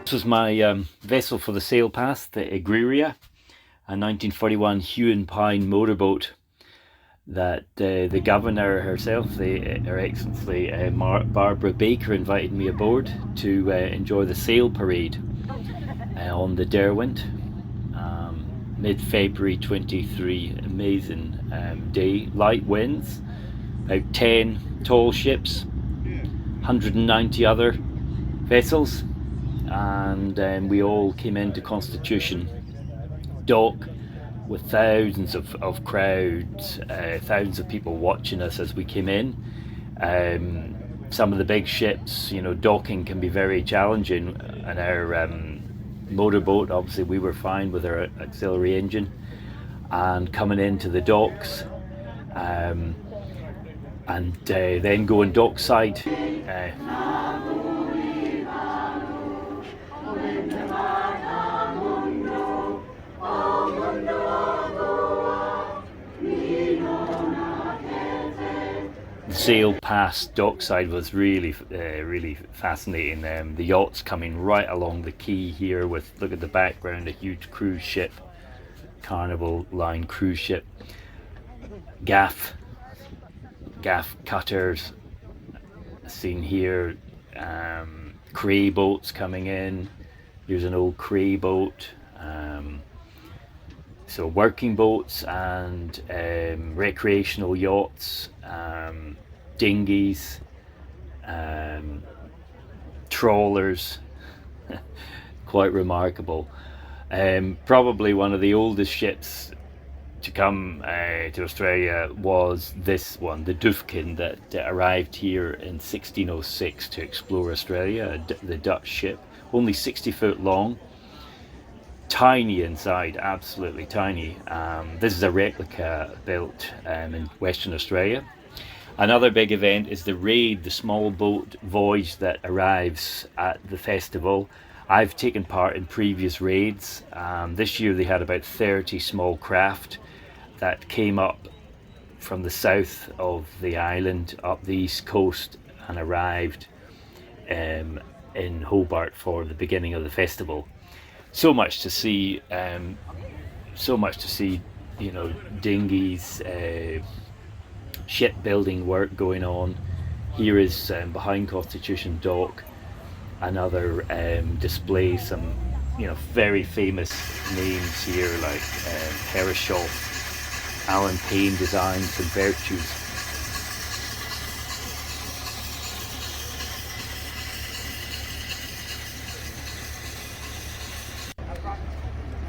This was my vessel for the sail past, the Egreria, a 1941 hue and pine motorboat that the governor herself, Her Excellency Barbara Baker, invited me aboard to enjoy the sail parade on the Derwent, mid-February 23. Amazing day, light winds, about 10 tall ships, 190 other vessels, and we all came into Constitution Dock with thousands of crowds, thousands of people watching us as we came in. Some of the big ships, you know, docking can be very challenging, and our motorboat, obviously we were fine with our auxiliary engine, and coming into the docks, and then going dockside. Sail past Dockside was really fascinating. The yachts coming right along the quay here with, look at the background, a huge cruise ship, Carnival Line cruise ship, gaff cutters seen here, cray boats coming in. Here's an old cray boat, so working boats and recreational yachts, dinghies, trawlers. Quite remarkable. Probably one of the oldest ships to come to Australia was this one, the Dufkin, that arrived here in 1606 to explore Australia, the Dutch ship, only 60 foot long, tiny inside, absolutely tiny. This is a replica built in Western Australia. Another big event is the Raid, the small boat voyage that arrives at the festival. I've taken part in previous raids. This year they had about 30 small craft that came up from the south of the island up the east coast and arrived in Hobart for the beginning of the festival. So much to see, you know, dinghies, shipbuilding work going on. Here is behind Constitution Dock another display, some, you know, very famous names here like Herreshoff, Alan Payne designs and Virtues.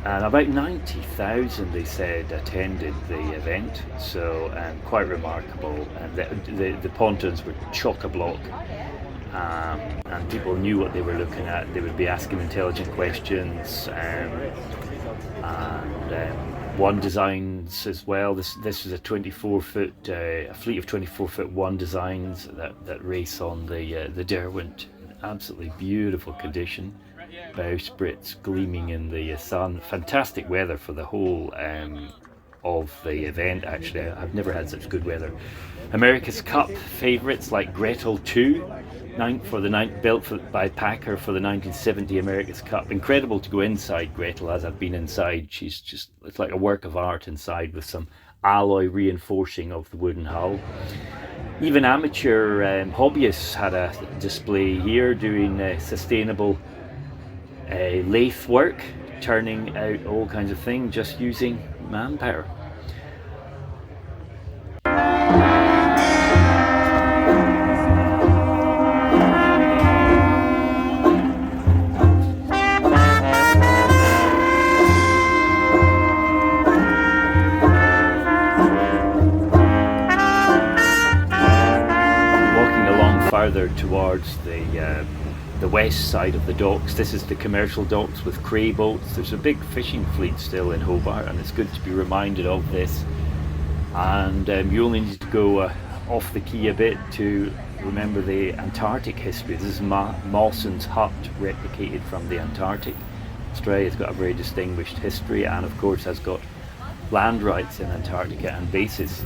And about 90,000, they said, attended the event, so quite remarkable. The pontons were chock-a-block, and people knew what they were looking at. They would be asking intelligent questions, and one designs as well. This is a 24-foot, a fleet of 24-foot one designs that race on the Derwent. Absolutely beautiful condition. Bowsprits gleaming in the sun. Fantastic weather for the whole of the event. Actually, I've never had such good weather. America's Cup favourites like Gretel 2, built by Packer for the 1970 America's Cup. Incredible to go inside Gretel, as I've been inside. She's just, it's like a work of art inside with some alloy reinforcing of the wooden hull. Even amateur hobbyists had a display here doing sustainable lathe work, turning out all kinds of things just using manpower. Walking along further towards the west side of the docks. This is the commercial docks with cray boats. There's a big fishing fleet still in Hobart, and it's good to be reminded of this. And you only need to go off the quay a bit to remember the Antarctic history. This is Mawson's hut, replicated from the Antarctic. Australia's got a very distinguished history, and of course has got land rights in Antarctica and bases.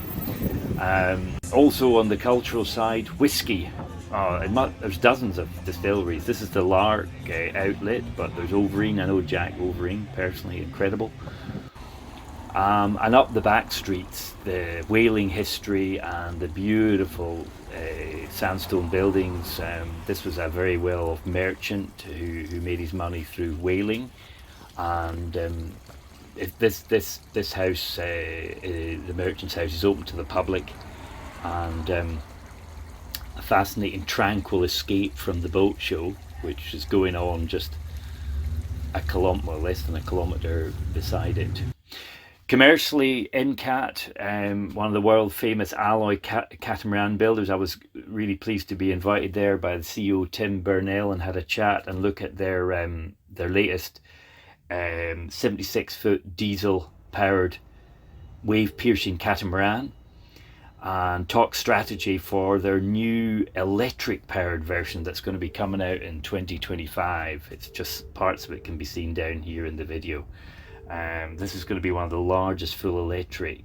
Also on the cultural side, whiskey. there's dozens of distilleries. This is the Lark outlet, but there's Overeen. I know Jack Overeen personally, incredible. And up the back streets, the whaling history and the beautiful sandstone buildings. This was a very well-off merchant who made his money through whaling, and this house, the merchant's house, is open to the public, and a fascinating, tranquil escape from the boat show, which is going on just less than a kilometre beside it. Commercially, Incat, one of the world famous alloy catamaran builders. I was really pleased to be invited there by the CEO Tim Burnell and had a chat and look at their latest 76-foot diesel powered wave piercing catamaran, and talk strategy for their new electric powered version that's going to be coming out in 2025. It's just parts of it can be seen down here in the video. This is going to be one of the largest full electric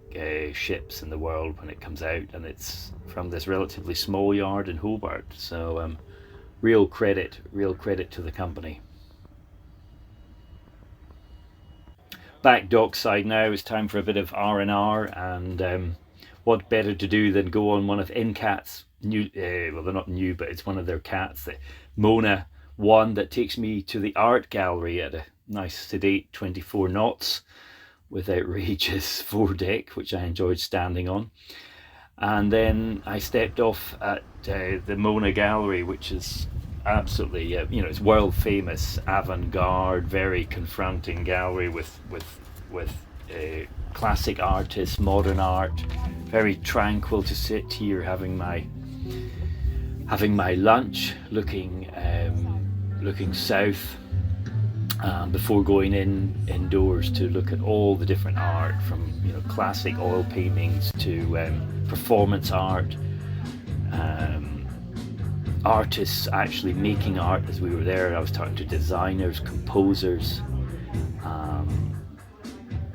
ships in the world when it comes out, and it's from this relatively small yard in Hobart. So real credit to the company. Back dockside now. It's time for a bit of R&R, and what better to do than go on one of Incat's new, well, they're not new, but it's one of their cats, the Mona 1, that takes me to the art gallery at a nice sedate 24 knots with outrageous foredeck, which I enjoyed standing on. And then I stepped off at the Mona Gallery, which is absolutely, it's world famous, avant-garde, very confronting gallery with classic artists, modern art. Very tranquil to sit here having my lunch, looking south, before going indoors to look at all the different art, from classic oil paintings to performance art, artists actually making art as we were there. I was talking to designers, composers.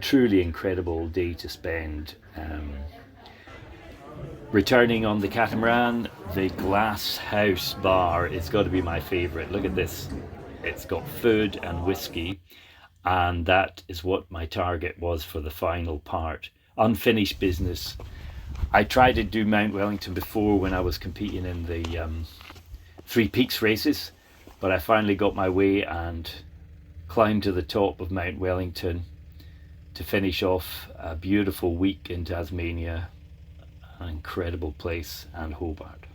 Truly incredible day to spend. Returning on the catamaran, the glass house bar, it's got to be my favourite. Look at this. It's got food and whiskey, and that is what my target was for the final part. Unfinished business. I tried to do Mount Wellington before when I was competing in the Three Peaks races, but I finally got my way and climbed to the top of Mount Wellington to finish off a beautiful week in Tasmania, an incredible place, and Hobart.